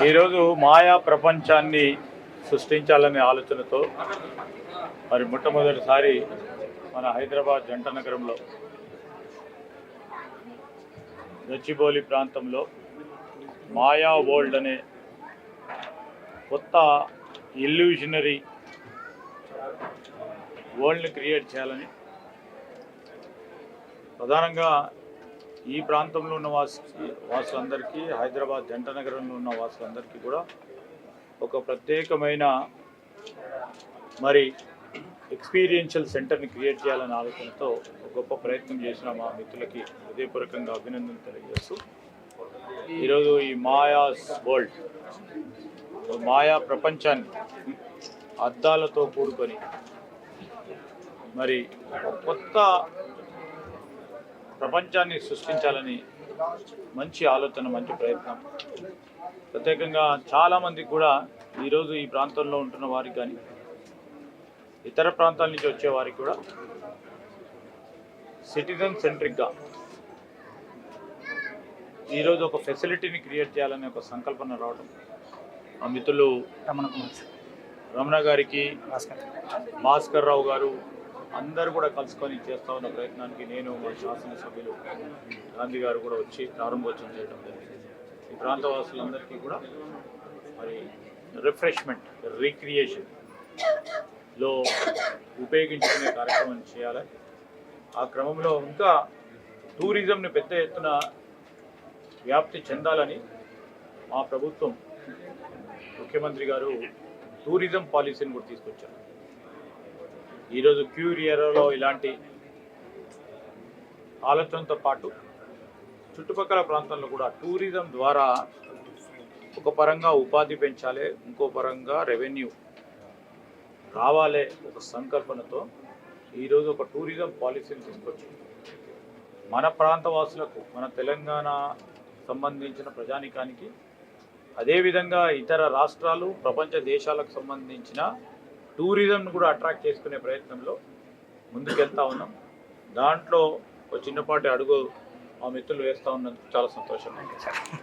ఈరోజు మాయా ప్రపంచాన్ని సృష్టించాలనే ఆలోచనతో మరి మొట్టమొదటిసారి మన హైదరాబాద్ జంట నగరంలో గచ్చిబౌలి ప్రాంతంలో మాయా వరల్డ్ అనే కొత్త ఇల్యూషనరీ వరల్డ్ని క్రియేట్ చేయాలని ప్రధానంగా ఈ ప్రాంతంలో ఉన్న వాసులందరికీ, హైదరాబాద్ జంట నగరంలో ఉన్న వాసులందరికీ కూడా ఒక ప్రత్యేకమైన మరి ఎక్స్పీరియన్షియల్ సెంటర్ని క్రియేట్ చేయాలనే ఆలోచనతో ఒక గొప్ప ప్రయత్నం చేసిన మా మిత్రులకి హృదయపూర్వకంగా అభినందనలు తెలియజేస్తూ ఈరోజు ఈ మాయాస్ వరల్డ్, మాయా ప్రపంచాన్ని అద్దాలతో కూడుకొని మరి కొత్త ప్రపంచాన్ని సృష్టించాలని మంచి ఆలోచన, మంచి ప్రయత్నం. ప్రత్యేకంగా చాలామంది కూడా ఈరోజు ఈ ప్రాంతంలో ఉంటున్న వారికి కానీ ఇతర ప్రాంతాల నుంచి వచ్చే వారికి కూడా సిటిజన్ సెంట్రిక్గా ఈరోజు ఒక ఫెసిలిటీని క్రియేట్ చేయాలనే ఒక సంకల్పన రావడం ఆ మిత్రులు రమణ గారికి, భాస్కర్ రావు గారు అందరూ కూడా కలుసుకొని చేస్తూ ఉన్న ప్రయత్నానికి నేను మా శాసనసభ్యులు గాంధీ గారు కూడా వచ్చి ప్రారంభోత్సవం చేయడం జరిగింది. ఈ ప్రాంతవాసులందరికీ కూడా మరి రిఫ్రెష్మెంట్, రీక్రియేషన్లో ఉపయోగించుకునే కార్యక్రమం చేయాలి. ఆ క్రమంలో ఇంకా టూరిజంని పెద్ద ఎత్తున వ్యాప్తి చెందాలని మా ప్రభుత్వం, ముఖ్యమంత్రి గారు టూరిజం పాలసీని కూడా తీసుకొచ్చారు. ఈరోజు క్యూర్ ఏరియాలో ఇలాంటి ఆలోచనతో పాటు చుట్టుపక్కల ప్రాంతాల్లో కూడా టూరిజం ద్వారా ఒక పరంగా ఉపాధి పెంచాలి, ఇంకో పరంగా రెవెన్యూ రావాలి ఒక సంకల్పనతో ఈరోజు ఒక టూరిజం పాలసీని తీసుకొచ్చి మన ప్రాంతవాసులకు, మన తెలంగాణ సంబంధించిన ప్రజానికానికి, అదేవిధంగా ఇతర రాష్ట్రాలు, ప్రపంచ దేశాలకు సంబంధించిన టూరిజంను కూడా అట్రాక్ట్ చేసుకునే ప్రయత్నంలో ముందుకెళ్తా ఉన్నాం. దాంట్లో ఒక చిన్నపాటి అడుగు మా మిత్రులు వేస్తూ ఉన్నందుకు చాలా సంతోషంగా ఉంది.